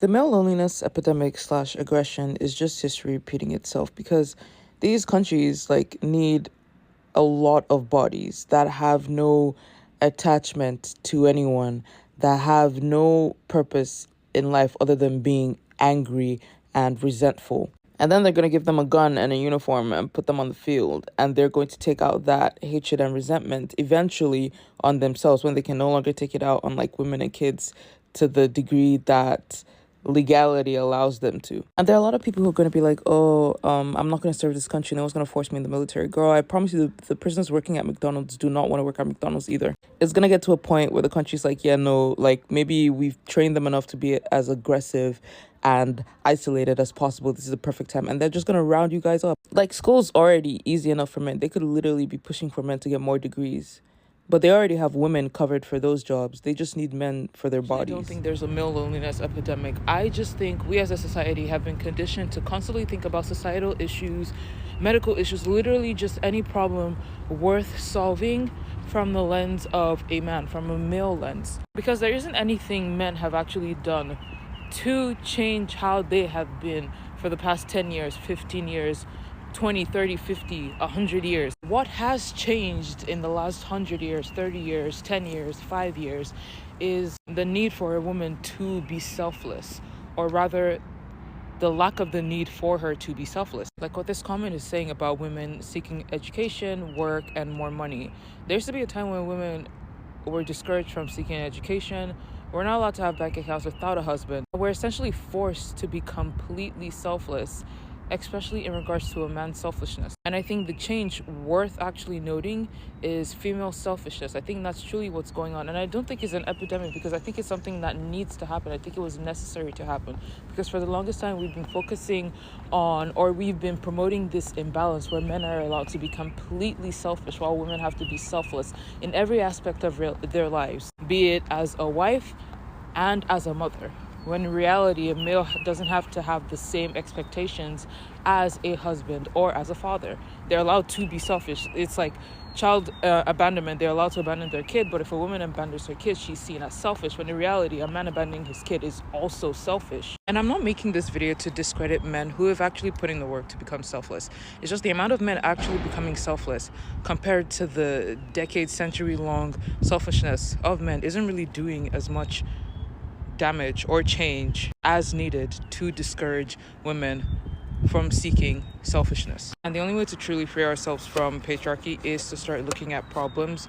The male loneliness epidemic slash aggression is just history repeating itself because these countries need a lot of bodies that have no attachment to anyone, that have no purpose in life other than being angry and resentful. And then they're going to give them a gun and a uniform and put them on the field. And they're going to take out that hatred and resentment eventually on themselves when they can no longer take it out on women and kids to the degree that legality allows them to. And there are a lot of people who are going to be like, I'm not going to serve this country. No one's going to force me in the military. Girl, I promise you, the prisoners working at McDonald's do not want to work at McDonald's either. It's going to get to a point where the country's like, yeah, no, maybe we've trained them enough to be as aggressive and isolated as possible. This is the perfect time. And they're just going to round you guys up. School's already easy enough for men. They could literally be pushing for men to get more degrees. But they already have women covered for those jobs. They just need men for their bodies. I don't think there's a male loneliness epidemic. I just think we as a society have been conditioned to constantly think about societal issues, medical issues, literally just any problem worth solving from the lens of a man, from a male lens. Because there isn't anything men have actually done to change how they have been for the past 10 years, 15 years, 20, 30, 50, 100 years. What has changed in the last 100 years, 30 years, 10 years, 5 years is the need for a woman to be selfless, or rather the lack of the need for her to be selfless. Like what this comment is saying about women seeking education, work, and more money. There used to be a time when women were discouraged from seeking education. We're not allowed to have bank accounts without a husband. We're essentially forced to be completely selfless, especially in regards to a man's selfishness. And I think the change worth actually noting is female selfishness. I think that's truly what's going on. And I don't think it's an epidemic, because I think it's something that needs to happen. I think it was necessary to happen, because for the longest time we've been focusing on, or we've been promoting this imbalance where men are allowed to be completely selfish while women have to be selfless in every aspect of their lives, be it as a wife and as a mother. When in reality, a male doesn't have to have the same expectations as a husband or as a father. They're allowed to be selfish. It's like child abandonment. They're allowed to abandon their kid, but if a woman abandons her kid, she's seen as selfish, when in reality, a man abandoning his kid is also selfish. And I'm not making this video to discredit men who have actually put in the work to become selfless. It's just the amount of men actually becoming selfless compared to the decade, century-long selfishness of men isn't really doing as much damage or change as needed to discourage women from seeking selfishness. And the only way to truly free ourselves from patriarchy is to start looking at problems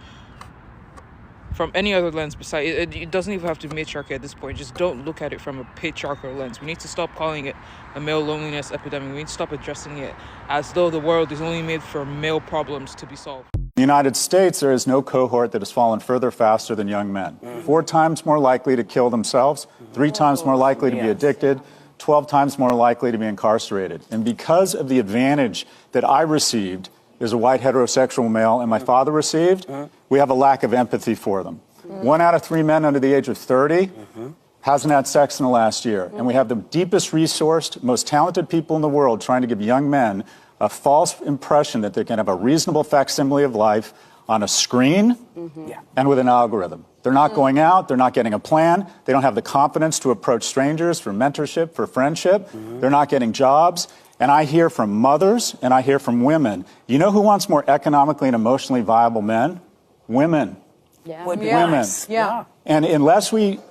from any other lens besides it doesn't even have to be matriarchy at this point. Just don't look at it from a patriarchal lens. We need to stop calling it a male loneliness epidemic. We need to stop addressing it as though the world is only made for male problems to be solved. In the United States, there is no cohort that has fallen further faster than young men. 4 times more likely to kill themselves, 3 times more likely to be addicted, 12 times more likely to be incarcerated. And because of the advantage that I received as a white heterosexual male and my father received, we have a lack of empathy for them. 1 out of 3 men under the age of 30 hasn't had sex in the last year. And we have the deepest resourced, most talented people in the world trying to give young men a false impression that they can have a reasonable facsimile of life on a screen and with an algorithm. They're not going out, they're not getting a plan, they don't have the confidence to approach strangers for mentorship, for friendship, they're not getting jobs. And I hear from mothers and I hear from women. You know who wants more economically and emotionally viable men? Women. Yeah. Women. Yeah. And unless we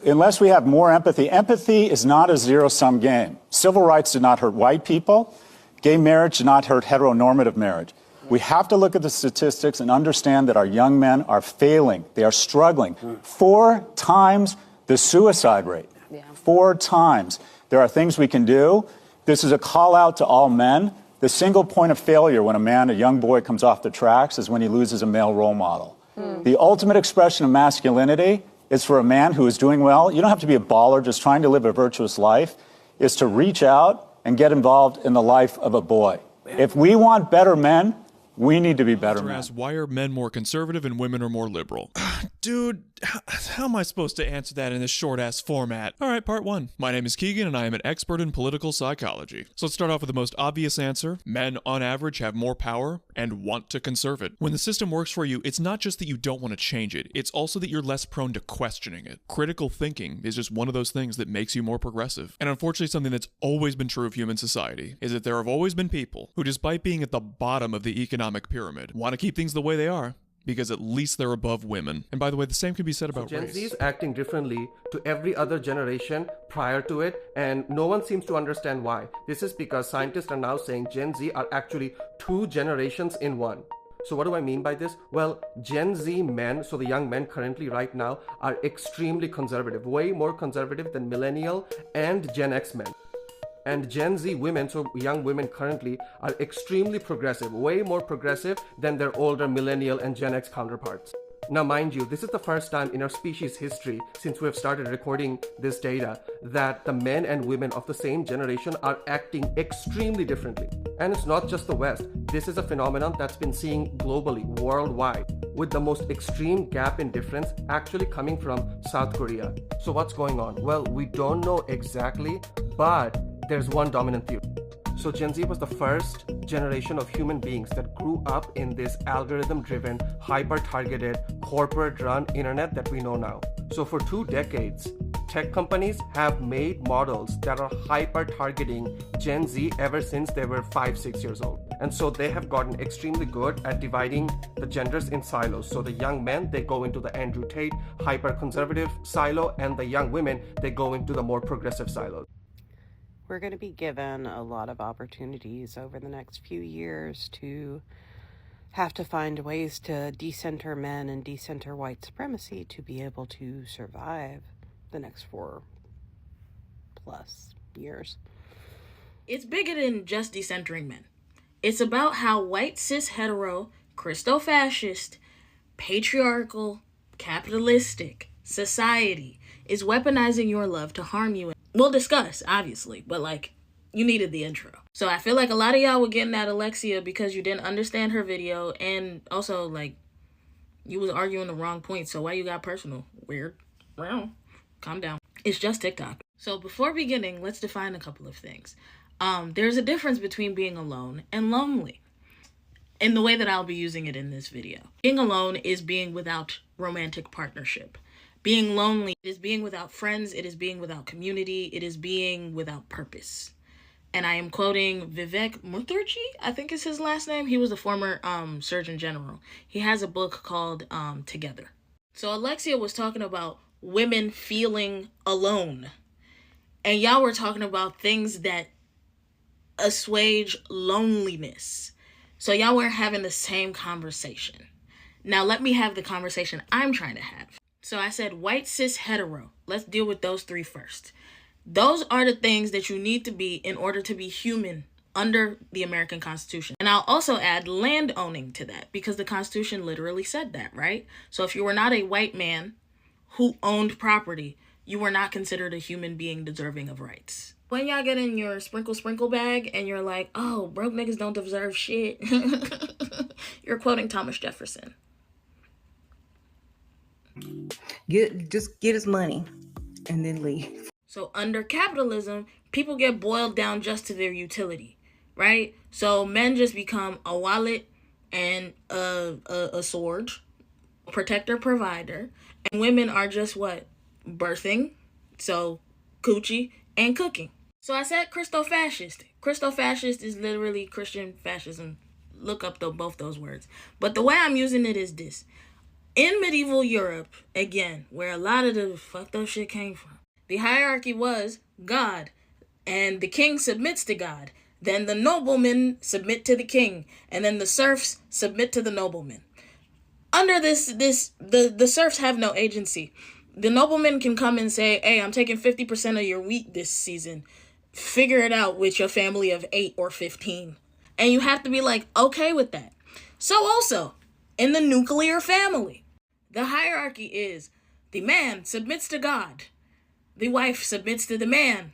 have more empathy, empathy is not a zero-sum game. Civil rights did not hurt white people. Gay marriage did not hurt heteronormative marriage. We have to look at the statistics and understand that our young men are failing. They are struggling. 4 times the suicide rate. 4 times. There are things we can do. This is a call out to all men. The single point of failure when a young boy comes off the tracks is when he loses a male role model. The ultimate expression of masculinity is for a man who is doing well. You don't have to be a baller just trying to live a virtuous life. Is to reach out and get involved in the life of a boy. If we want better men, We need to be better men. Asked, why are men more conservative and women are more liberal? Dude, how am I supposed to answer that in this short-ass format? Alright, part 1. My name is Keegan and I am an expert in political psychology. So let's start off with the most obvious answer. Men, on average, have more power and want to conserve it. When the system works for you, it's not just that you don't want to change it, it's also that you're less prone to questioning it. Critical thinking is just one of those things that makes you more progressive. And unfortunately, something that's always been true of human society is that there have always been people who, despite being at the bottom of the economic pyramid, want to keep things the way they are, because at least they're above women. And by the way, the same can be said about Gen race. Z is acting differently to every other generation prior to it, and no one seems to understand why. This is because scientists are now saying Gen Z are actually 2 generations in one. So what do I mean by this? Well, Gen Z men, so the young men currently right now, are extremely conservative, way more conservative than millennial and Gen X men. And Gen Z women, so young women currently, are extremely progressive, way more progressive than their older millennial and Gen X counterparts. Now, mind you, this is the first time in our species history, since we have started recording this data, that the men and women of the same generation are acting extremely differently. And it's not just the West. This is a phenomenon that's been seen globally, worldwide, with the most extreme gap in difference actually coming from South Korea. So what's going on? Well, we don't know exactly, but there's one dominant theory. So Gen Z was the first generation of human beings that grew up in this algorithm-driven, hyper-targeted, corporate-run internet that we know now. So for 2 decades, tech companies have made models that are hyper-targeting Gen Z ever since they were 5-6 years old. And so they have gotten extremely good at dividing the genders in silos. So the young men, they go into the Andrew Tate hyper-conservative silo, and the young women, they go into the more progressive silo. We're going to be given a lot of opportunities over the next few years to have to find ways to decenter men and decenter white supremacy to be able to survive the next 4+ years. It's bigger than just decentering men. It's about how white, cis, hetero, Christo-fascist, patriarchal, capitalistic society is weaponizing your love to harm you. We'll discuss, obviously, but you needed the intro. So I feel like a lot of y'all were getting at Alexia because you didn't understand her video, and also you was arguing the wrong point. So why you got personal? Weird. Well, calm down. It's just TikTok. So before beginning, let's define a couple of things. There's a difference between being alone and lonely, in the way that I'll be using it in this video. Being alone is being without romantic partnership. Being lonely is being without friends, it is being without community, it is being without purpose. And I am quoting Vivek Mukherjee, I think is his last name. He was the former Surgeon General. He has a book called Together. So Alexia was talking about women feeling alone. And y'all were talking about things that assuage loneliness. So y'all were having the same conversation. Now let me have the conversation I'm trying to have. So I said white, cis, hetero. Let's deal with those 3 first. Those are the things that you need to be in order to be human under the American Constitution. And I'll also add land owning to that because the Constitution literally said that, right? So if you were not a white man who owned property, you were not considered a human being deserving of rights. When y'all get in your sprinkle bag and you're like, oh, broke niggas don't deserve shit, you're quoting Thomas Jefferson. Just get his money and then leave. So under capitalism, people get boiled down just to their utility, right? So men just become a wallet and a sword, protector, provider, and women are just what? Birthing, so coochie, and cooking. So I said Christo-fascist. Christo-fascist is literally Christian fascism. Look up both those words. But the way I'm using it is this. In medieval Europe, again, where a lot of the fucked up shit came from, the hierarchy was God, and the king submits to God. Then the noblemen submit to the king, and then the serfs submit to the noblemen. Under the serfs have no agency. The noblemen can come and say, hey, I'm taking 50% of your wheat this season. Figure it out with your family of 8 or 15. And you have to be okay with that. So also, in the nuclear family, the hierarchy is the man submits to God, the wife submits to the man,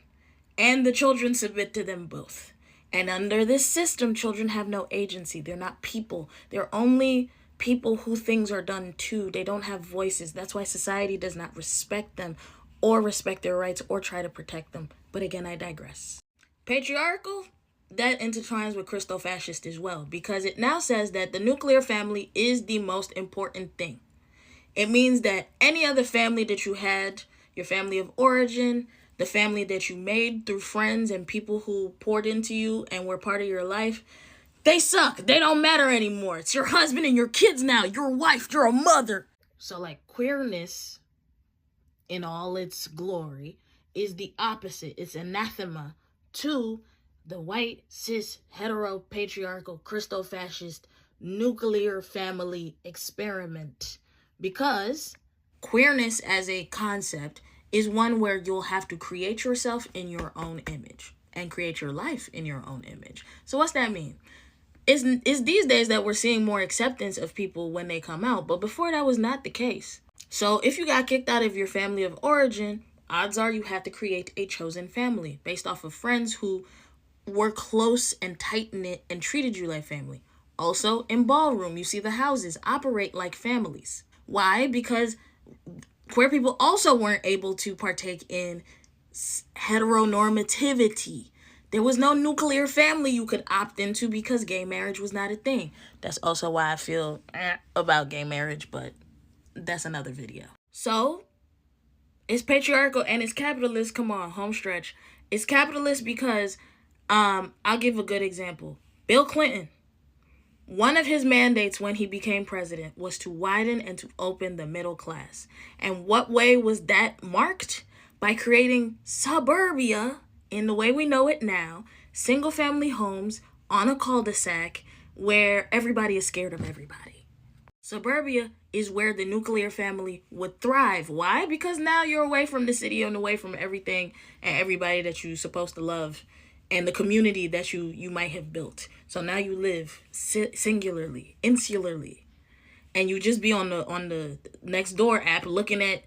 and the children submit to them both. And under this system, children have no agency. They're not people. They're only people who things are done to. They don't have voices. That's why society does not respect them or respect their rights or try to protect them. But again, I digress. Patriarchal, that intertwines with Christo-fascist as well, because it now says that the nuclear family is the most important thing. It means that any other family that you had, your family of origin, the family that you made through friends and people who poured into you and were part of your life, they suck. They don't matter anymore. It's your husband and your kids now. You're a wife. You're a mother. So like queerness in all its glory is the opposite. It's anathema to the white, cis, hetero, patriarchal, Christo-fascist, nuclear family experiment. Because queerness as a concept is one where you'll have to create yourself in your own image and create your life in your own image. So what's that mean? It's these days that we're seeing more acceptance of people when they come out, but before that was not the case. So if you got kicked out of your family of origin, odds are you had to create a chosen family based off of friends who were close and tight-knit and treated you like family. Also, in ballroom, you see the houses operate like families. Why? Because queer people also weren't able to partake in heteronormativity. There was no nuclear family you could opt into because gay marriage was not a thing. That's also why I feel about gay marriage, but that's another video. So, it's patriarchal and it's capitalist. Come on, home stretch. It's capitalist because, I'll give a good example. Bill Clinton, one of his mandates when he became president was to widen and to open the middle class. And what way was that marked? By creating suburbia in the way we know it now, single family homes on a cul-de-sac where everybody is scared of everybody. Suburbia is where the nuclear family would thrive. Why? Because now you're away from the city and away from everything and everybody that you're supposed to love and the community that you might have built. So now you live singularly, insularly, and you just be on the next door app looking at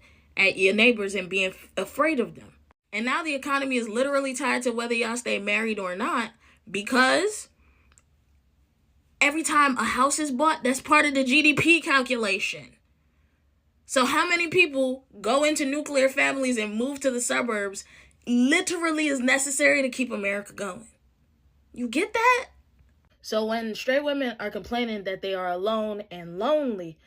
your neighbors and being afraid of them. And now the economy is literally tied to whether y'all stay married or not, because every time a house is bought, that's part of the GDP calculation. So how many people go into nuclear families and move to the suburbs literally is necessary to keep America going? You get that? So when straight women are complaining that they are alone and lonely,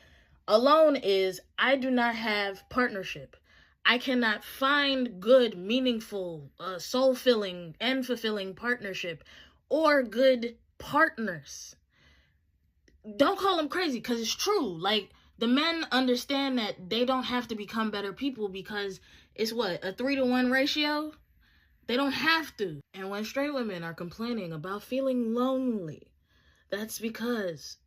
alone is I do not have partnership. I cannot find good, meaningful, soul-filling, and fulfilling partnership or good partners. Don't call them crazy, because it's true. Like, the men understand that they don't have to become better people because it's what, a 3-to-1 ratio? They don't have to. And when straight women are complaining about feeling lonely, that's because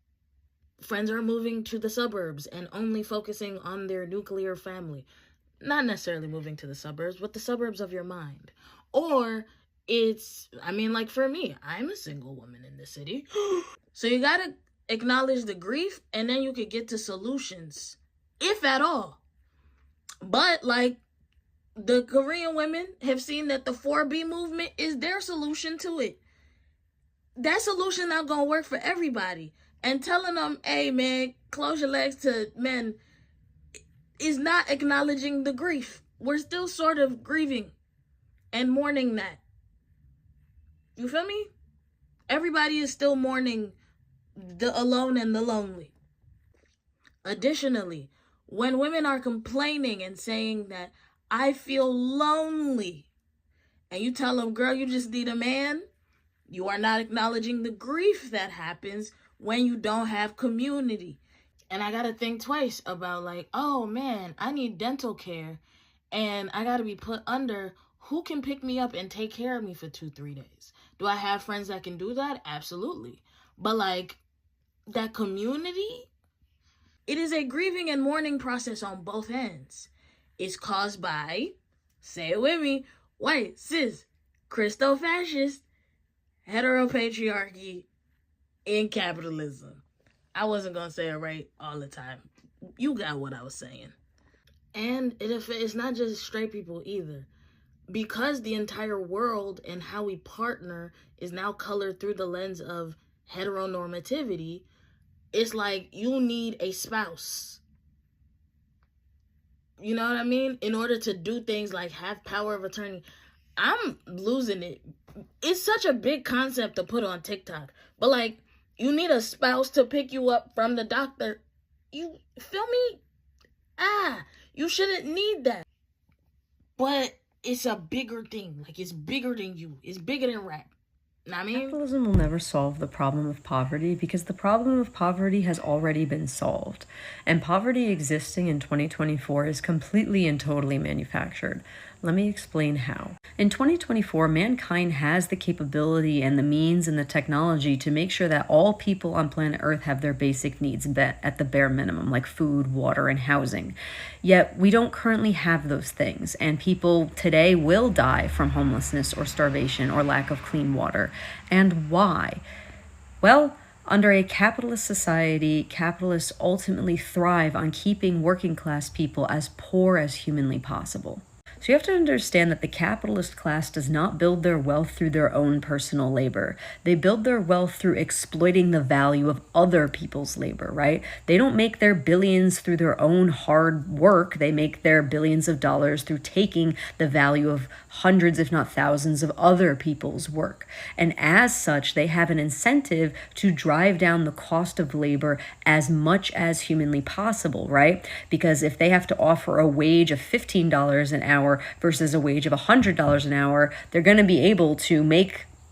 friends are moving to the suburbs and only focusing on their nuclear family. Not necessarily moving to the suburbs, but the suburbs of your mind. Or it's, like for me, I'm a single woman in the city. So you gotta acknowledge the grief and then you could get to solutions, if at all. But like the Korean women have seen that the 4B movement is their solution to it. That solution not gonna work for everybody. And telling them, hey man, close your legs to men is not acknowledging the grief. We're still sort of grieving and mourning that. You feel me? Everybody is still mourning the alone and the lonely. Additionally, when women are complaining and saying that I feel lonely, and you tell them, girl, you just need a man, you are not acknowledging the grief that happens when you don't have community. And I gotta think twice about like, oh man, I need dental care and I gotta be put under. Who can pick me up and take care of me for 2-3 days? Do I have friends that can do that? Absolutely. But like that community, it is a grieving and mourning process on both ends. It's caused by, say it with me, white, cis, Christo-fascist, heteropatriarchy, and capitalism. I wasn't going to say it right all the time. You got what I was saying. And it's not just straight people either. because the entire world and how we partner is now colored through the lens of heteronormativity, it's like you need a spouse. You know what I mean? In order to do things like have power of attorney. I'm losing it. It's such a big concept to put on TikTok. But like, you need a spouse to pick you up from the doctor. You feel me? You shouldn't need that. But it's a bigger thing. Like, it's bigger than you. It's bigger than rap. Know what I mean? Capitalism will never solve the problem of poverty because the problem of poverty has already been solved. And poverty existing in 2024 is completely and totally manufactured. Let me explain how. In 2024, mankind has the capability and the means and the technology to make sure that all people on planet Earth have their basic needs met at the bare minimum, like food, water, and housing. Yet we don't currently have those things, and people today will die from homelessness or starvation or lack of clean water. And why? Well, under a capitalist society, capitalists ultimately thrive on keeping working class people as poor as humanly possible. So you have to understand that the capitalist class does not build their wealth through their own personal labor. They build their wealth through exploiting the value of other people's labor, right? They don't make their billions through their own hard work. They make their billions of dollars through taking the value of hundreds, if not thousands, of other people's work. And as such, they have an incentive to drive down the cost of labor as much as humanly possible, right? Because if they have to offer a wage of $15 an hour versus a wage of $100 an hour, they're going to be able to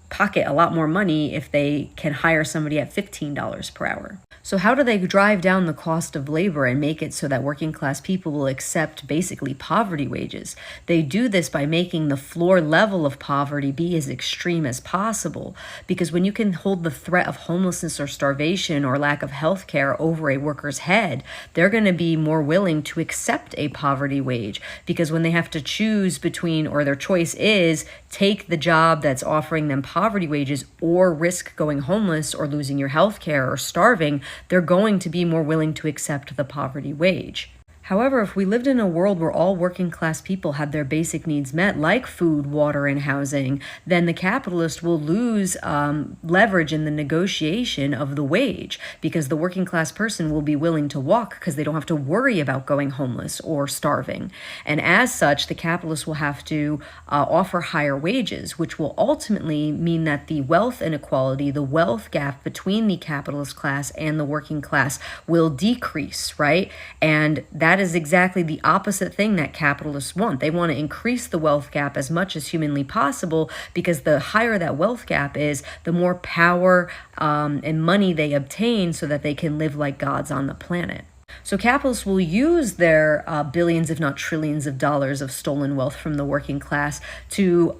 pocket a lot more money if they can hire somebody at $15 per hour. So how do they drive down the cost of labor and make it so that working class people will accept basically poverty wages? They do this by making the floor level of poverty be as extreme as possible, because when you can hold the threat of homelessness or starvation or lack of health care over a worker's head, they're going to be more willing to accept a poverty wage, because when they have to choose between, or their choice is, take the job that's offering them poverty wages or risk going homeless or losing your health care or starving, they're going to be more willing to accept the poverty wage. However, if we lived in a world where all working class people had their basic needs met, like food, water, and housing, then the capitalist will lose leverage in the negotiation of the wage, because the working class person will be willing to walk because they don't have to worry about going homeless or starving. And as such, the capitalist will have to offer higher wages, which will ultimately mean that the wealth inequality, the wealth gap between the capitalist class and the working class will decrease, right? And that is exactly the opposite thing that capitalists want. They want to increase the wealth gap as much as humanly possible, because the higher that wealth gap is, the more power and money they obtain so that they can live like gods on the planet. So capitalists will use their billions, if not trillions of dollars of stolen wealth from the working class to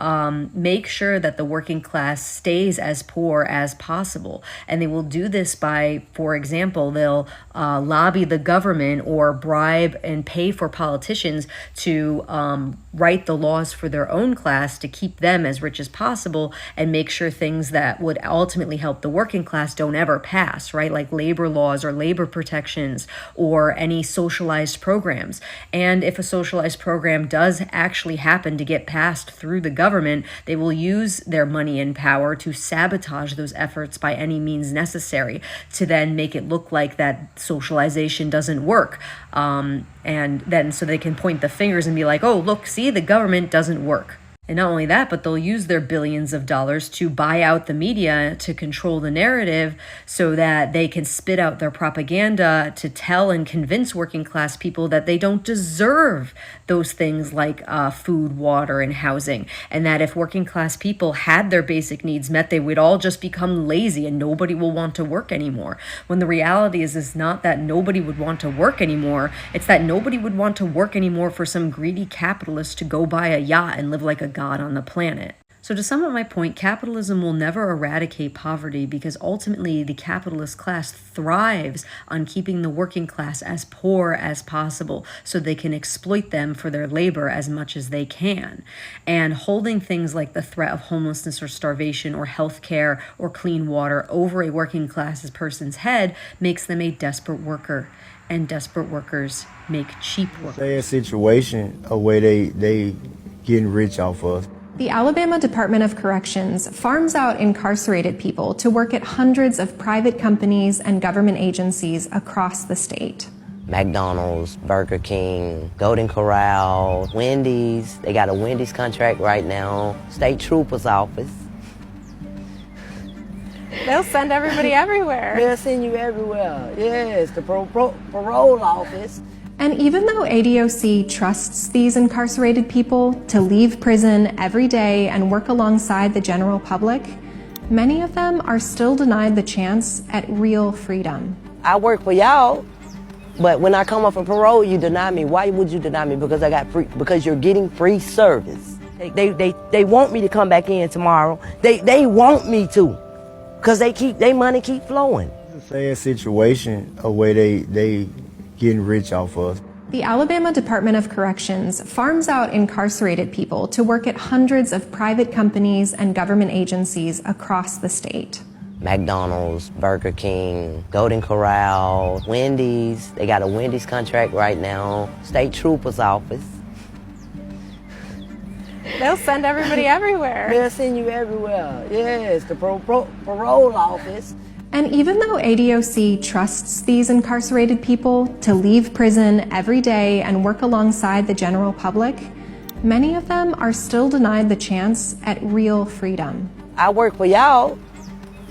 make sure that the working class stays as poor as possible. And they will do this by, for example, they'll lobby the government or bribe and pay for politicians to write the laws for their own class to keep them as rich as possible, and make sure things that would ultimately help the working class don't ever pass, right? Like labor laws or labor protections or any socialized programs. And if a socialized program does actually happen to get passed through the government, they will use their money and power to sabotage those efforts by any means necessary, to then make it look like that socialization doesn't work. And then so they can point the fingers and be like, oh, look, see, the government doesn't work. And not only that, but they'll use their billions of dollars to buy out the media to control the narrative so that they can spit out their propaganda to tell and convince working class people that they don't deserve those things like food, water, and housing. And that if working class people had their basic needs met, they would all just become lazy and nobody will want to work anymore. When the reality is not that nobody would want to work anymore, it's that nobody would want to work anymore for some greedy capitalist to go buy a yacht and live like a god on the planet. So to sum up my point, capitalism will never eradicate poverty, because ultimately the capitalist class thrives on keeping the working class as poor as possible so they can exploit them for their labor as much as they can. And holding things like the threat of homelessness or starvation or health care or clean water over a working class person's head makes them a desperate worker. And desperate workers make cheap workers. Say a situation where they getting rich off us. The Alabama Department of Corrections farms out incarcerated people to work at hundreds of private companies and government agencies across the state. McDonald's, Burger King, Golden Corral, Wendy's. They got a Wendy's contract right now. State Trooper's office. They'll send everybody everywhere. They'll send you everywhere. Yes, the parole office. And even though ADOC trusts these incarcerated people to leave prison every day and work alongside the general public, many of them are still denied the chance at real freedom. I work for y'all, but when I come up for parole, you deny me. Why would you deny me? Because I got free. Because you're getting free service. They want me to come back in tomorrow. They want me to, because they money keep flowing. It's a sad situation of where they getting rich off us. The Alabama Department of Corrections farms out incarcerated people to work at hundreds of private companies and government agencies across the state. McDonald's, Burger King, Golden Corral, Wendy's. They got a Wendy's contract right now. State Trooper's office. They'll send everybody everywhere. They'll send you everywhere. Yes, the parole office. And even though ADOC trusts these incarcerated people to leave prison every day and work alongside the general public, many of them are still denied the chance at real freedom. I work for y'all,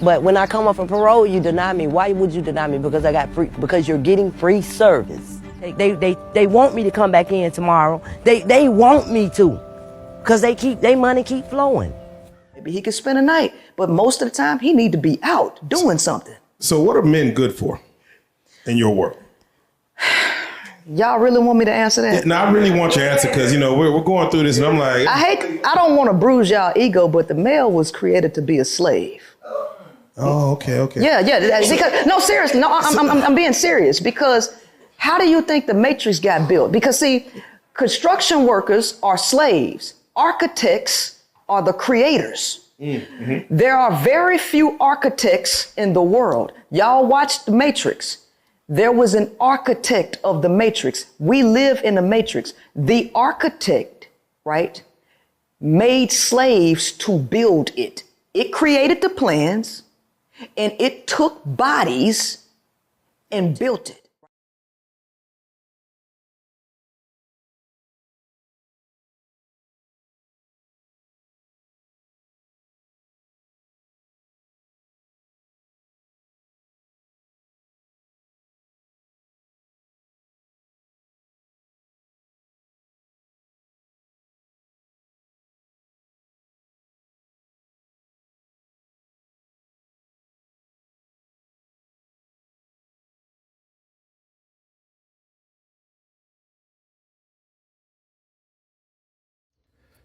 but when I come up for parole, you deny me. Why would you deny me? Because I got free. Because you're getting free service. They want me to come back in tomorrow. They want me to, because they money keep flowing. Maybe he could spend a night, but most of the time he need to be out doing something. So what are men good for in your world? Y'all really want me to answer that? No, I really want your answer, because, you know, we're going through this and I'm like... I don't want to bruise y'all ego, but the male was created to be a slave. Oh, okay. Yeah. Because, no, seriously. No, I'm being serious, because how do you think the Matrix got built? Because, see, construction workers are slaves. Architects are the creators. Mm-hmm. There are very few architects in the world. Y'all watch The Matrix. There was an architect of the Matrix. We live in the Matrix. The architect, right, made slaves to build it. It created the plans, and it took bodies and built it.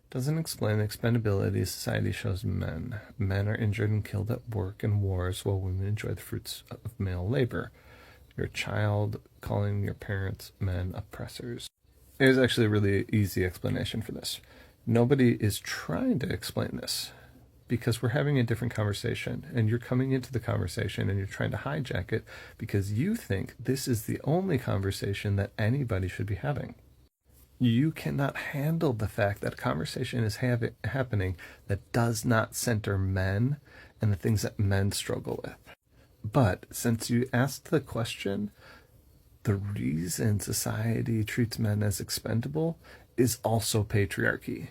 Doesn't explain the expendability society shows men. Men are injured and killed at work and wars, while women enjoy the fruits of male labor. Your child calling your parents men oppressors. There's actually a really easy explanation for this. Nobody is trying to explain this, because we're having a different conversation, and you're coming into the conversation and you're trying to hijack it because you think this is the only conversation that anybody should be having. You cannot handle the fact that a conversation is happening that does not center men and the things that men struggle with. But since you asked the question, the reason society treats men as expendable is also patriarchy.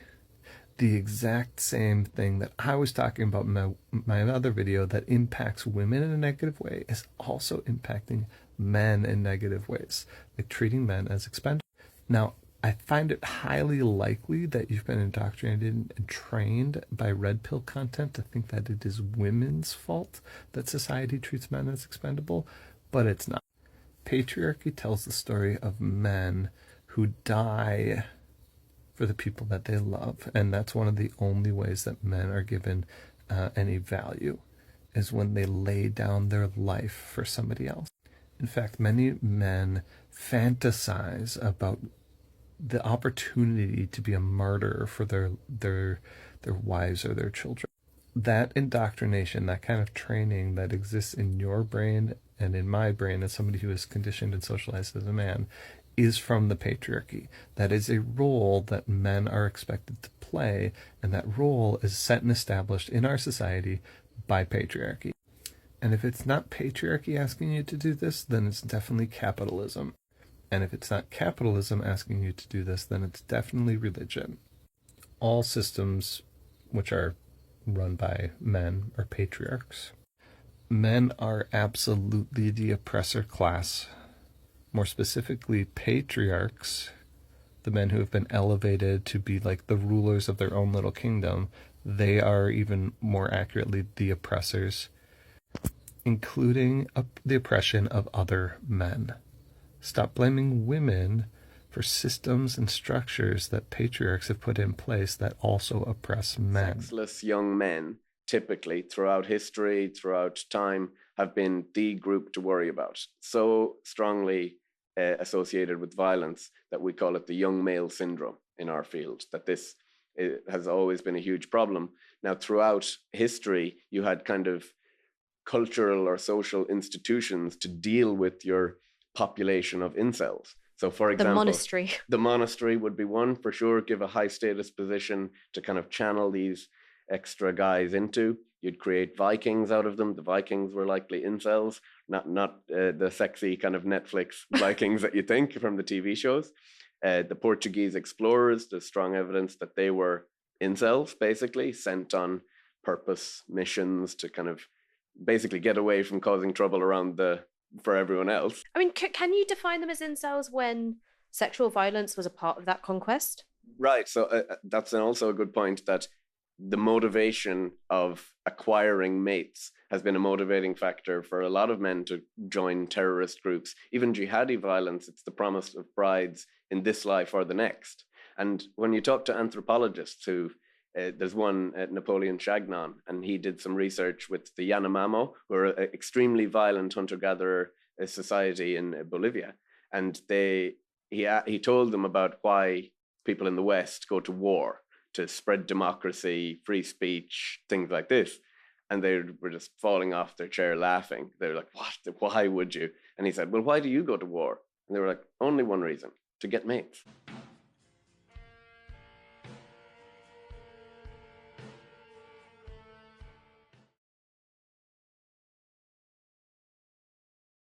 The exact same thing that I was talking about in my other video that impacts women in a negative way is also impacting men in negative ways, like treating men as expendable. Now, I find it highly likely that you've been indoctrinated and trained by red pill content to think that it is women's fault that society treats men as expendable, but it's not. Patriarchy tells the story of men who die for the people that they love, and that's one of the only ways that men are given any value, is when they lay down their life for somebody else. In fact, many men fantasize about the opportunity to be a martyr for their wives or their children. That indoctrination, that kind of training that exists in your brain and in my brain as somebody who is conditioned and socialized as a man, is from the patriarchy. That is a role that men are expected to play, and that role is set and established in our society by patriarchy. And if it's not patriarchy asking you to do this, then it's definitely capitalism. And if it's not capitalism asking you to do this, then it's definitely religion. All systems which are run by men are patriarchs. Men are absolutely the oppressor class. More specifically, patriarchs, the men who have been elevated to be like the rulers of their own little kingdom, they are even more accurately the oppressors, including the oppression of other men. Stop blaming women for systems and structures that patriarchs have put in place that also oppress men. Sexless young men, typically throughout history, throughout time, have been the group to worry about. So strongly associated with violence that we call it the young male syndrome in our field, that this has always been a huge problem. Now, throughout history, you had kind of cultural or social institutions to deal with your population of incels. So, for example, the monastery would be one for sure, give a high status position to kind of channel these extra guys into. You'd create Vikings out of them. The Vikings were likely incels, not the sexy kind of Netflix Vikings that you think from the TV shows. The Portuguese explorers, there's strong evidence that they were incels, basically, sent on purpose missions to kind of basically get away from causing trouble for everyone else. I mean, can you define them as incels when sexual violence was a part of that conquest? Right. So that's also a good point, that the motivation of acquiring mates has been a motivating factor for a lot of men to join terrorist groups. Even jihadi violence, it's the promise of brides in this life or the next. And when you talk to anthropologists who there's one, Napoleon Chagnon, and he did some research with the Yanomamo, who are an extremely violent hunter-gatherer society in Bolivia. And he told them about why people in the West go to war, to spread democracy, free speech, things like this. And they were just falling off their chair laughing. They were like, what? Why would you? And he said, well, why do you go to war? And they were like, only one reason, to get mates.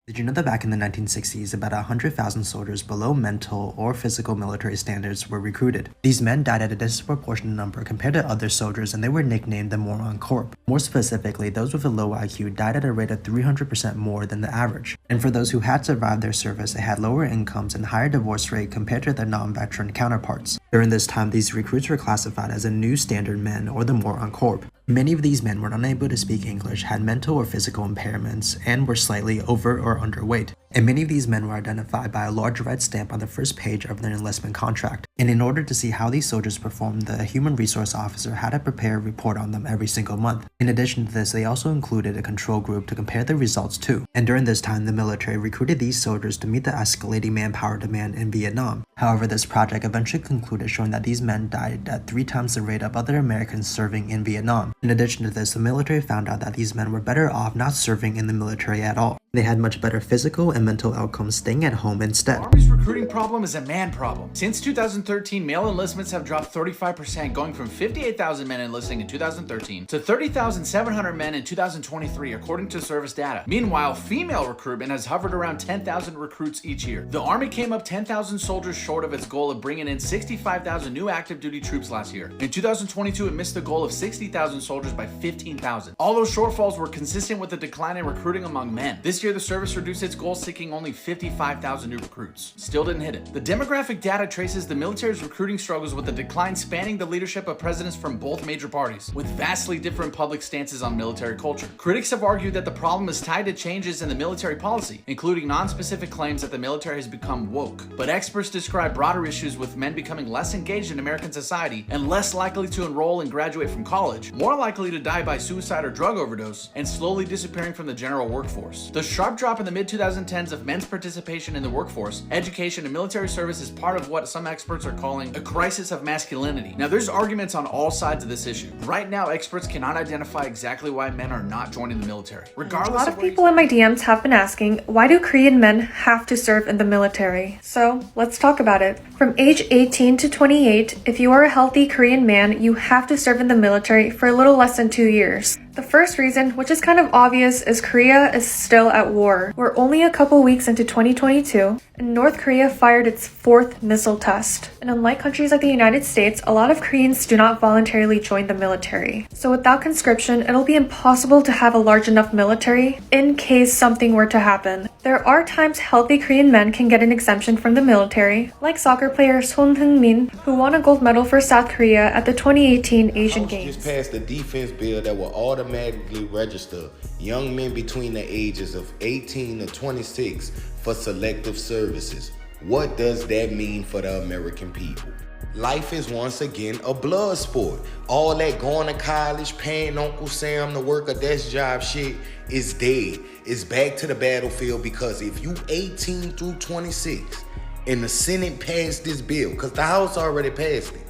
Did you know that back in the 1960s, about 100,000 soldiers below mental or physical military standards were recruited? These men died at a disproportionate number compared to other soldiers, and they were nicknamed the moron corps. More specifically, those with a low IQ died at a rate of 300% more than the average. And for those who had survived their service, they had lower incomes and higher divorce rate compared to their non-veteran counterparts. During this time, these recruits were classified as a new standard men, or the moron corps. Many of these men were unable to speak English, had mental or physical impairments, and were slightly over or underweight. And many of these men were identified by a large red stamp on the first page of their enlistment contract. And in order to see how these soldiers performed, the human resource officer had to prepare a report on them every single month. In addition to this, they also included a control group to compare the results to. And during this time, the military recruited these soldiers to meet the escalating manpower demand in Vietnam. However, this project eventually concluded, showing that these men died at 3 times the rate of other Americans serving in Vietnam. In addition to this, the military found out that these men were better off not serving in the military at all. They had much better physical and mental outcomes staying at home instead. The Army's recruiting problem is a man problem. Since 2013, male enlistments have dropped 35%, going from 58,000 men enlisting in 2013 to 30,700 men in 2023, according to service data. Meanwhile, female recruitment has hovered around 10,000 recruits each year. The Army came up 10,000 soldiers short of its goal of bringing in 65,000 new active duty troops last year. In 2022, it missed the goal of 60,000 soldiers by 15,000. All those shortfalls were consistent with the decline in recruiting among men. This year, the service reduced its goal, seeking only 55,000 new recruits. Still didn't hit it. The demographic data traces the military's recruiting struggles with a decline spanning the leadership of presidents from both major parties, with vastly different public stances on military culture. Critics have argued that the problem is tied to changes in the military policy, including non-specific claims that the military has become woke. But experts describe broader issues, with men becoming less engaged in American society and less likely to enroll and graduate from college, more likely to die by suicide or drug overdose, and slowly disappearing from the general workforce. The sharp drop in the mid-2010s of men's participation in the workforce, education, and military service is part of what some experts are calling a crisis of masculinity. Now, there's arguments on all sides of this issue. Right now, experts cannot identify exactly why men are not joining the military. Regardless, a lot of people in my DMs have been asking, why do Korean men have to serve in the military? So let's talk about it. From age 18 to 28, if you are a healthy Korean man, you have to serve in the military for a little less than 2 years. The first reason, which is kind of obvious, is Korea is still at war. We're only a couple weeks into 2022, and North Korea fired its 4th missile test. And unlike countries like the United States, a lot of Koreans do not voluntarily join the military. So without conscription, it'll be impossible to have a large enough military in case something were to happen. There are times healthy Korean men can get an exemption from the military, like soccer player Son Heung-min, who won a gold medal for South Korea at the 2018 Asian Games. Just passed a defense bill that will automatically register young men between the ages of 18 to 26 for selective services. What does that mean for the American people? Life is once again a blood sport. All that going to college, paying Uncle Sam to work a desk job shit is dead. It's back to the battlefield, because if you 18 through 26 and the Senate passed this bill, because the House already passed it,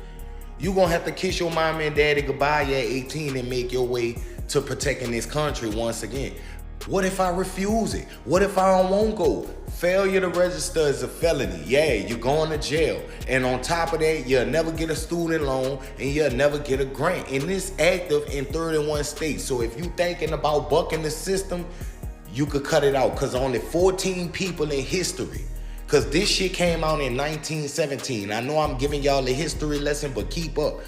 you're going to have to kiss your mama and daddy goodbye at 18 and make your way to protecting this country once again. What if I refuse it? What if I don't want to go? Failure to register is a felony. Yeah, you're going to jail. And on top of that, you'll never get a student loan and you'll never get a grant. And it's active in 31 states. So if you're thinking about bucking the system, you could cut it out, because only 14 people in history, because this shit came out in 1917. I know I'm giving y'all a history lesson, but keep up.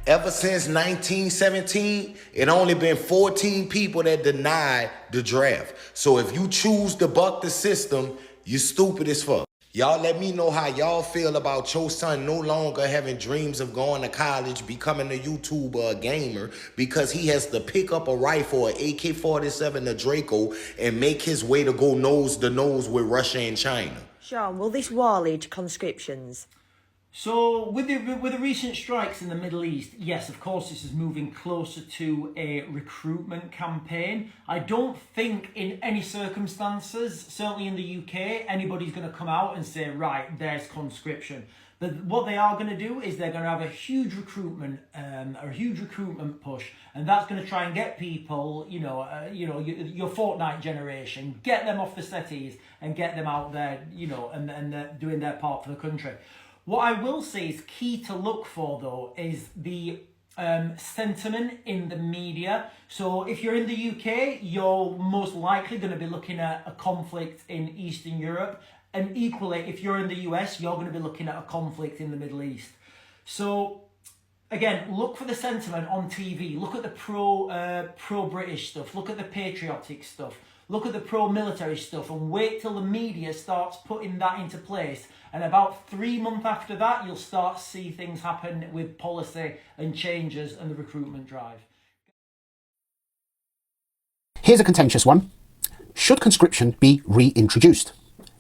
Ever since 1917, it only been 14 people that denied the draft. So if you choose to buck the system, you stupid as fuck. Y'all let me know how y'all feel about your son no longer having dreams of going to college, becoming a YouTuber, a gamer, because he has to pick up a rifle, an AK-47, a Draco, and make his way to go nose to nose with Russia and China. Sean, will this war lead to conscriptions? So with the recent strikes in the Middle East, yes, of course, this is moving closer to a recruitment campaign. I don't think in any circumstances, certainly in the UK, anybody's going to come out and say, right, there's conscription. But what they are going to do is they're going to have a huge recruitment push, and that's going to try and get people, your Fortnite generation, get them off the settees and get them out there, and doing their part for the country. What I will say is key to look for, though, is the sentiment in the media. So if you're in the UK, you're most likely going to be looking at a conflict in Eastern Europe. And equally, if you're in the US, you're going to be looking at a conflict in the Middle East. So again, look for the sentiment on TV. Look at the pro-British stuff. Look at the patriotic stuff. Look at the pro-military stuff, and wait till the media starts putting that into place. And about 3 months after that, you'll start to see things happen with policy and changes and the recruitment drive. Here's a contentious one. Should conscription be reintroduced?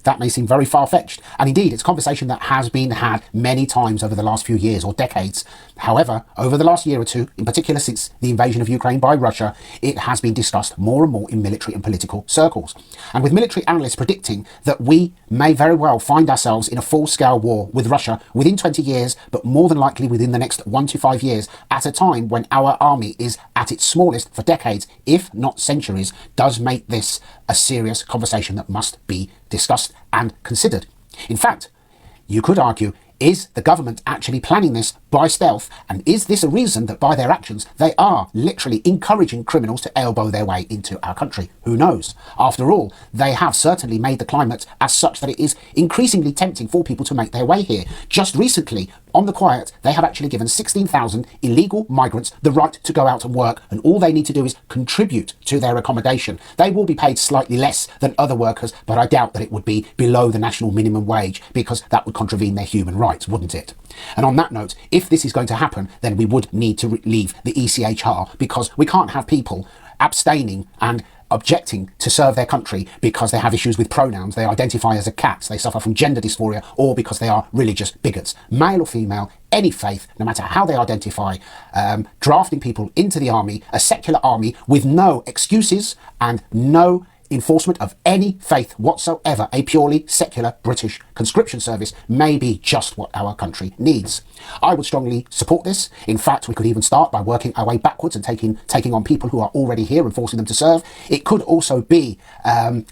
That may seem very far-fetched, and indeed it's a conversation that has been had many times over the last few years or decades. However, over the last year or two, in particular since the invasion of Ukraine by Russia, it has been discussed more and more in military and political circles. And with military analysts predicting that we may very well find ourselves in a full-scale war with Russia within 20 years, but more than likely within the next 1 to 5 years, at a time when our army is at its smallest for decades, if not centuries, does make this a serious conversation that must be discussed and considered. In fact, you could argue, is the government actually planning this by stealth? And is this a reason that by their actions, they are literally encouraging criminals to elbow their way into our country? Who knows? After all, they have certainly made the climate as such that it is increasingly tempting for people to make their way here. Just recently, on the quiet, they have actually given 16,000 illegal migrants the right to go out and work, and all they need to do is contribute to their accommodation. They will be paid slightly less than other workers, but I doubt that it would be below the national minimum wage, because that would contravene their human rights, wouldn't it? And on that note, if this is going to happen, then we would need to leave the ECHR, because we can't have people abstaining and objecting to serve their country because they have issues with pronouns, they identify as a cat, they suffer from gender dysphoria, or because they are religious bigots. Male or female, any faith, no matter how they identify, drafting people into the army, a secular army, with no excuses and no enforcement of any faith whatsoever, a purely secular British conscription service may be just what our country needs. I would strongly support this. In fact, we could even start by working our way backwards and taking on people who are already here and forcing them to serve. It could also be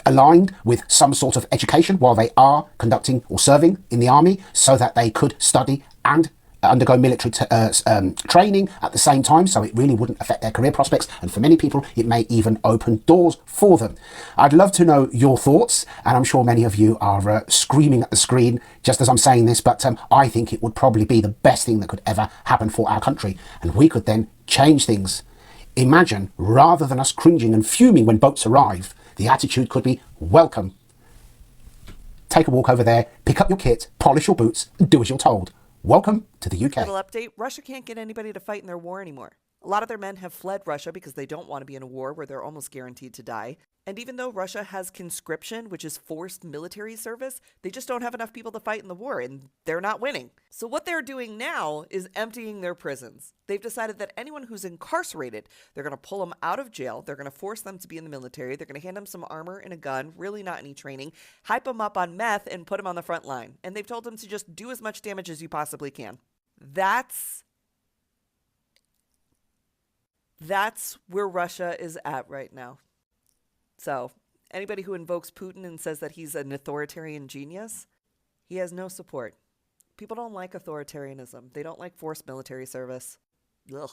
aligned with some sort of education while they are conducting or serving in the army, so that they could study and undergo military training at the same time, so it really wouldn't affect their career prospects, and for many people it may even open doors for them. I'd love to know your thoughts, and I'm sure many of you are screaming at the screen just as I'm saying this, but I think it would probably be the best thing that could ever happen for our country, and we could then change things. Imagine, rather than us cringing and fuming when boats arrive, the attitude could be welcome. Take a walk over there, pick up your kit, polish your boots, and do as you're told. Welcome to the UK. Little update, Russia can't get anybody to fight in their war anymore. A lot of their men have fled Russia because they don't want to be in a war where they're almost guaranteed to die. And even though Russia has conscription, which is forced military service, they just don't have enough people to fight in the war, and they're not winning. So what they're doing now is emptying their prisons. They've decided that anyone who's incarcerated, they're going to pull them out of jail, they're going to force them to be in the military, they're going to hand them some armor and a gun, really not any training, hype them up on meth, and put them on the front line. And they've told them to just do as much damage as you possibly can. That's where Russia is at right now. So, anybody who invokes Putin and says that he's an authoritarian genius, he has no support. People don't like authoritarianism. They don't like forced military service. Ugh.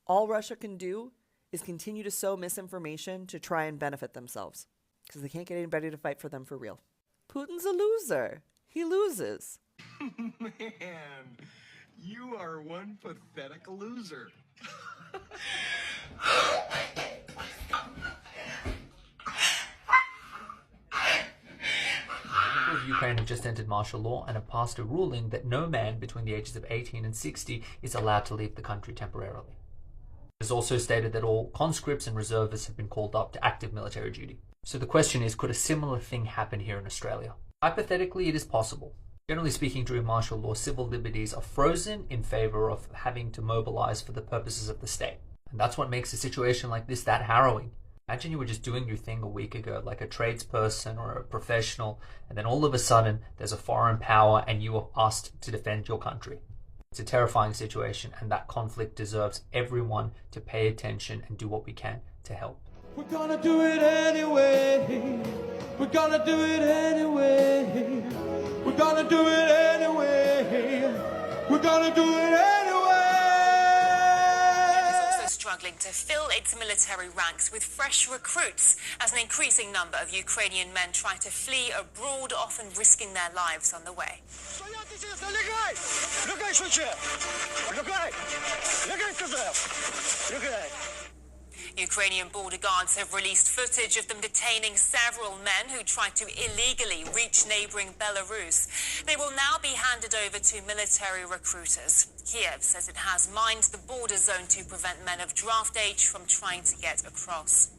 All Russia can do is continue to sow misinformation to try and benefit themselves, because they can't get anybody to fight for them for real. Putin's a loser. He loses. Man, you are one pathetic loser. People of Ukraine have just entered martial law and have passed a ruling that no man between the ages of 18 and 60 is allowed to leave the country temporarily. It is also stated that all conscripts and reservists have been called up to active military duty. So the question is, could a similar thing happen here in Australia? Hypothetically, it is possible. Generally speaking, during martial law, civil liberties are frozen in favour of having to mobilise for the purposes of the state. And that's what makes a situation like this that harrowing. Imagine you were just doing your thing a week ago, like a tradesperson or a professional, and then all of a sudden there's a foreign power and you are asked to defend your country. It's a terrifying situation, and that conflict deserves everyone to pay attention and do what we can to help. We're gonna do it anyway. We're gonna do it anyway. We're gonna do it anyway. We're gonna do it anyway. It's also struggling to fill its military ranks with fresh recruits as an increasing number of Ukrainian men try to flee abroad, often risking their lives on the way. Ukrainian border guards have released footage of them detaining several men who tried to illegally reach neighbouring Belarus. They will now be handed over to military recruiters. Kiev says it has mined the border zone to prevent men of draft age from trying to get across.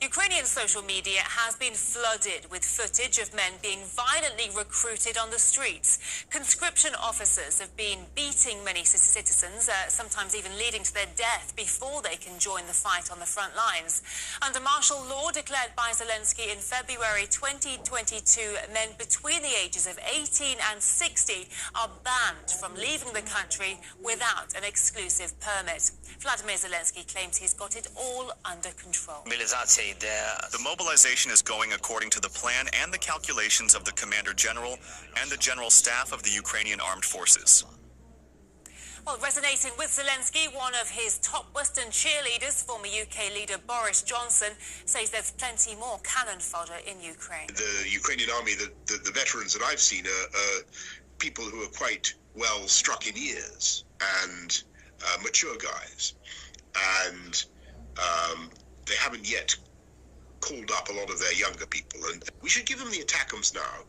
Ukrainian social media has been flooded with footage of men being violently recruited on the streets. Conscription officers have been beating many citizens, sometimes even leading to their death before they can join the fight on the front lines. Under martial law declared by Zelensky in February 2022, men between the ages of 18 and 60 are banned from leaving the country without an exclusive permit. Vladimir Zelensky claims he's got it all under control. The mobilization is going according to the plan and the calculations of the Commander General and the General Staff of the Ukrainian Armed Forces. Well, resonating with Zelensky, one of his top Western cheerleaders, former UK leader Boris Johnson, says there's plenty more cannon fodder in Ukraine. The Ukrainian army, the veterans that I've seen are people who are quite well struck in years and mature guys. And they haven't yet called up a lot of their younger people, and we should give them the attackums now.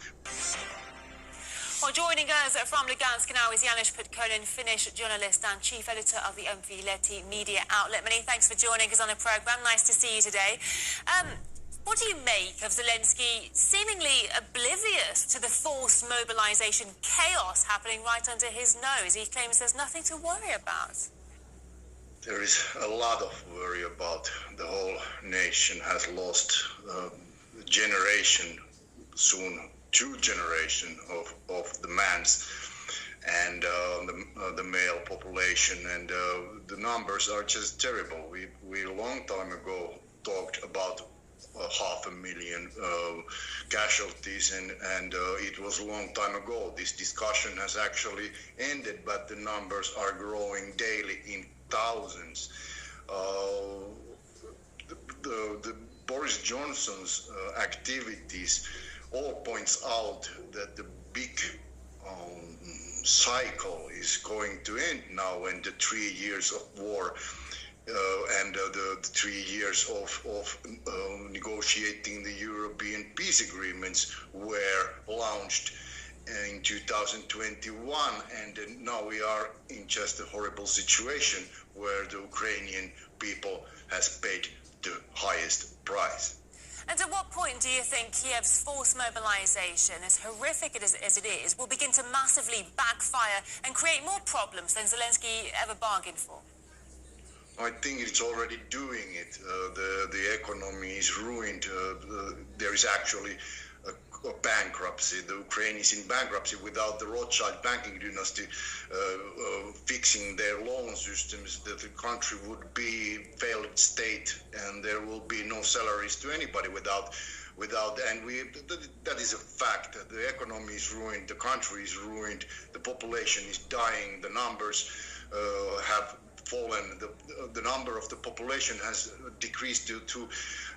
Well, joining us from Lugansk now is Janusz Podkolin, Finnish journalist and chief editor of the Lety media outlet. Many thanks for joining us on the programme. Nice to see you today. What do you make of Zelensky seemingly oblivious to the forced mobilisation chaos happening right under his nose? He claims there's nothing to worry about. There is a lot of worry about the whole nation has lost a generation, soon 2 generations of the man's and the male population, and the numbers are just terrible. We a long time ago talked about 500,000 casualties, and it was a long time ago. This discussion has actually ended, but the numbers are growing daily in thousands. The Boris Johnson's activities all points out that the big cycle is going to end now, and the 3 years of war and the 3 years of negotiating the European peace agreements were launched in 2021, and now we are in just a horrible situation where the Ukrainian people has paid the highest price. And at what point do you think Kiev's forced mobilization, as horrific as it is, will begin to massively backfire and create more problems than Zelensky ever bargained for? I think it's already doing it. The economy is ruined. There is actually a bankruptcy. The Ukraine is in bankruptcy. Without the Rothschild banking dynasty fixing their loan systems, that the country would be failed state, and there will be no salaries to anybody without and that is a fact. The economy is ruined, the country is ruined, the population is dying, the numbers have fallen. The number of the population has decreased to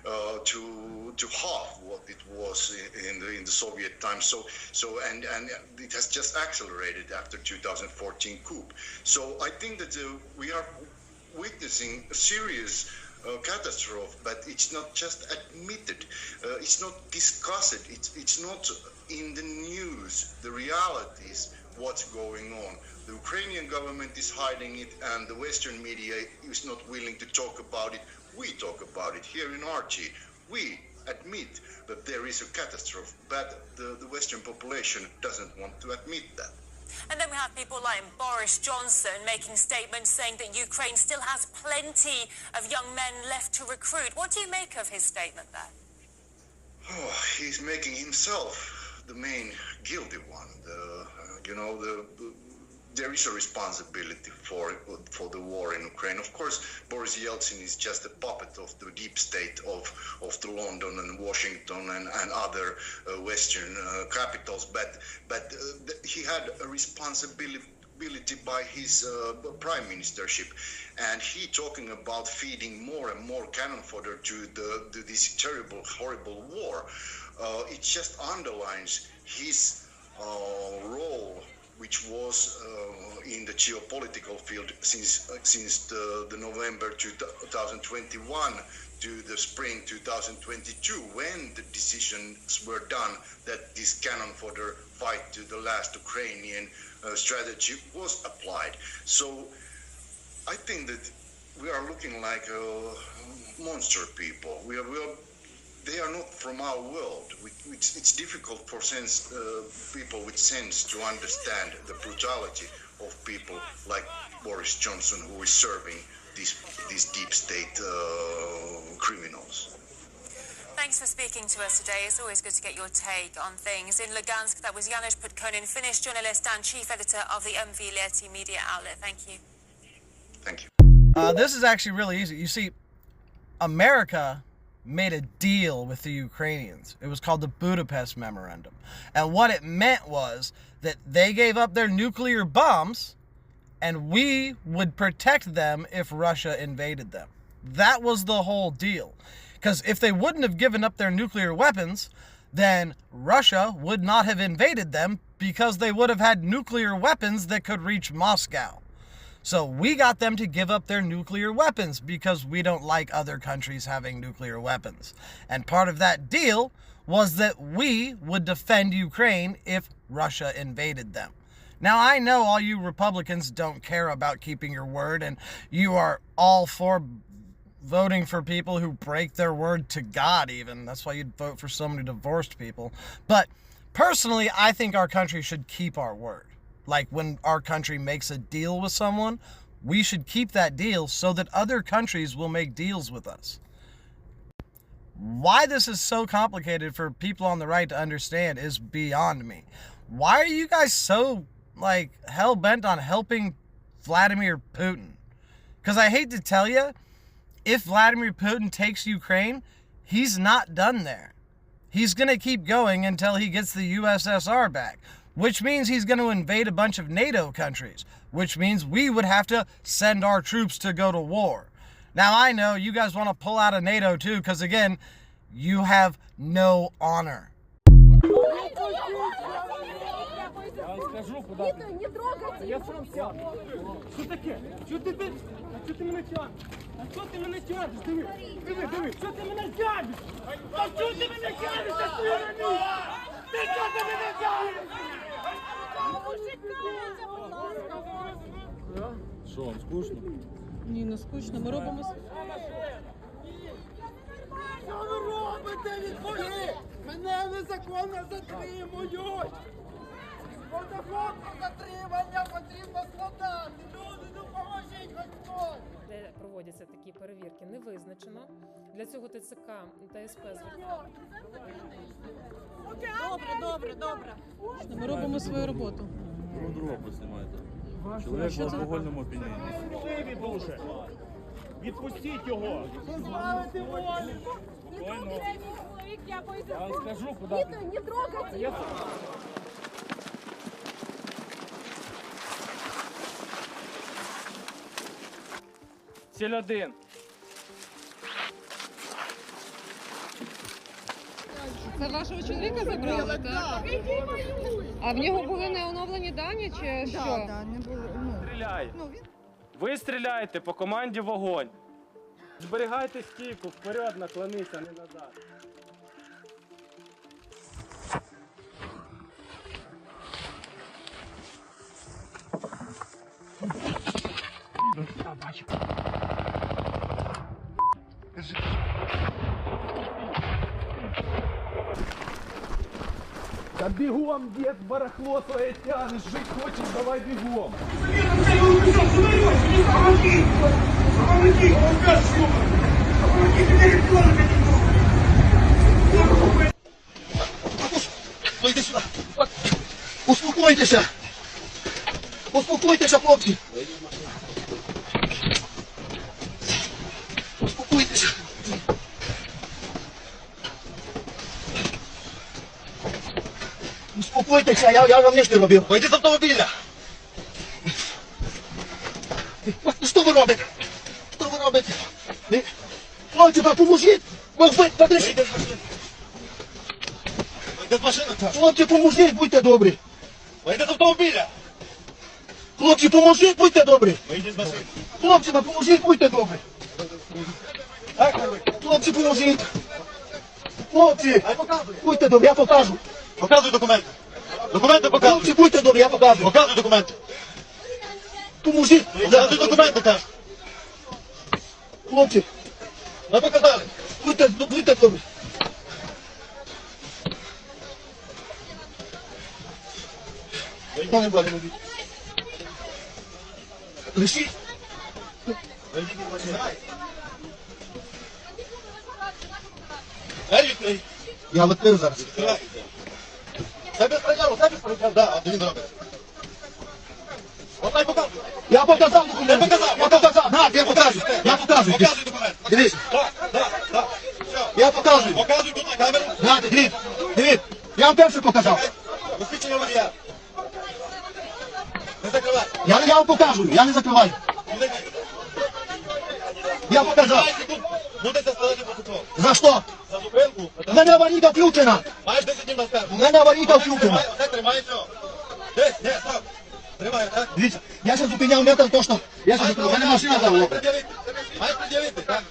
half what it was in the Soviet times. So and it has just accelerated after 2014 coup. So I think that we are witnessing a serious catastrophe, but it's not just admitted. It's not discussed. It's not in the news. The reality is what's going on. The Ukrainian government is hiding it, and the Western media is not willing to talk about it. We talk about it here in Archie. We admit that there is a catastrophe, but the Western population doesn't want to admit that. And then we have people like Boris Johnson making statements saying that Ukraine still has plenty of young men left to recruit. What do you make of his statement there? Oh, he's making himself the main guilty one. There is a responsibility for the war in Ukraine. Of course, Boris Yeltsin is just a puppet of the deep state of the London and Washington and other Western capitals, but he had a responsibility by his prime ministership, and he talking about feeding more and more cannon fodder to this terrible, horrible war. It just underlines his role, which was in the geopolitical field since the November 2021 to the spring 2022, when the decisions were done that this cannon fodder fight to the last Ukrainian strategy was applied. So I think that we are looking like monster people. They are not from our world. It's difficult for people with sense to understand the brutality of people like Boris Johnson, who is serving these deep state criminals. Thanks for speaking to us today. It's always good to get your take on things. In Lugansk, that was Janusz Putkonin, Finnish journalist and chief editor of the MV Lety media outlet. Thank you. Thank you. This is actually really easy. You see, America made a deal with the Ukrainians. It was called the Budapest Memorandum. And what it meant was that they gave up their nuclear bombs and we would protect them if Russia invaded them. That was the whole deal. Because if they wouldn't have given up their nuclear weapons, then Russia would not have invaded them because they would have had nuclear weapons that could reach Moscow. So we got them to give up their nuclear weapons because we don't like other countries having nuclear weapons. And part of that deal was that we would defend Ukraine if Russia invaded them. Now, I know all you Republicans don't care about keeping your word, and you are all for voting for people who break their word to God even. That's why you'd vote for so many divorced people. But personally, I think our country should keep our word. Like when our country makes a deal with someone, we should keep that deal so that other countries will make deals with us. Why this is so complicated for people on the right to understand is beyond me. Why are you guys so, like, hell-bent on helping Vladimir Putin? Because I hate to tell you, if Vladimir Putin takes Ukraine, he's not done there. He's going to keep going until he gets the USSR back, which means he's going to invade a bunch of NATO countries, which means we would have to send our troops to go to war. Now, I know you guys want to pull out of NATO too, because again, you have no honor. Скажу, куда ты. Не трогайте. Я сам сяду. Що таке? Чого ти мене тягнеш? А чого ти мене тягнеш? Диви. Що ти мене тягнеш? А чого ти мене тягнеш? Ти чого ти мене тягнеш? Що, вам скучно? Ні, не скучно. Ми робимо... Що ви робите? Відходи! Мене незаконно затримують! Затримання потрібно складати! Люди, допоможіть хоч хтось! Де проводяться такі перевірки, не визначено. Для цього ТЦК та СП звертають. Добре. Ми робимо свою роботу. Дорогу знімайте. Чоловік в алкогольному оп'янінні. Щасливі дуже! Відпустіть його! Позбавити волі! Спокійно. Я вам скажу, куди ти. Не трогайте! Ціль 1. Це вашого чоловіка забрали, так? А в нього були не оновлені дані чи що? Так, не було. Стріляй. Ви стріляєте по команді вогонь. Зберігайте стійку, вперед наклонися, не назад. Бачу. Да бігом, дід, барахло своє тянеш, жить хочеш, давай бігом. Іди сюди. Успокойтеся. Успокойтеся, хлопці. Успокойтеся. Успокойтеся, я вам ніч не робив. Вийди з автомобіля. Що ви робите? Що ви робите? Хлопці, поможіть. Вийди з машини. Хлопці, поможіть, будьте добрі. Вийди з автомобіля. Хлопці, поможіть, будьте добрі. Вийди з машини. Хлопці, поможіть, будьте добрі. Хлопці, поможіть. Хлопці, будьте добрі, я покажу. Показуй документи. Документи показуй. Хлопці, будьте добрі, я покажу. Показуй документи. Поможіть. Показуй документи, кажу. Хлопці. Ви показали. Будьте добрі. Пане Владимир. Лишіть. Я відкрив зараз. Це безпреділ, да, один робить. Отай показуй. Я показав документи. Я показав. На, я покажу. Показуй документи. Дивись. Я показую. Показуй тут на камеру. На, дивись. Я вам перше показав. Посвідчення водія. Не закривай. Я вам покажу, я не закриваю. Я показав. Будете складати протокол. За що? За зупинку. У мене аварійка включена. Маєш 10 днів на скаргу. У мене аварійка включена. Оце тримай, все. Де, стоп. Тримай, так? Дивіться, я ще зупиняв метр, то що я ще зупиняв. У мене машина заглохла. Маєш пред'явити, так?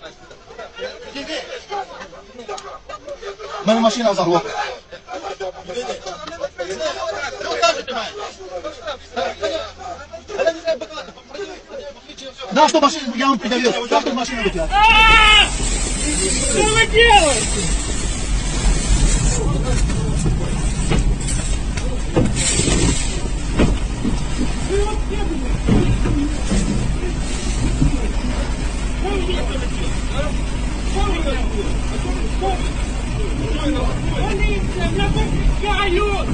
У мене машина заглохла. Да, что машину, я вам предъявил. Да, что машину вытягивать. Что вы делаете? Поліція, я викликаю!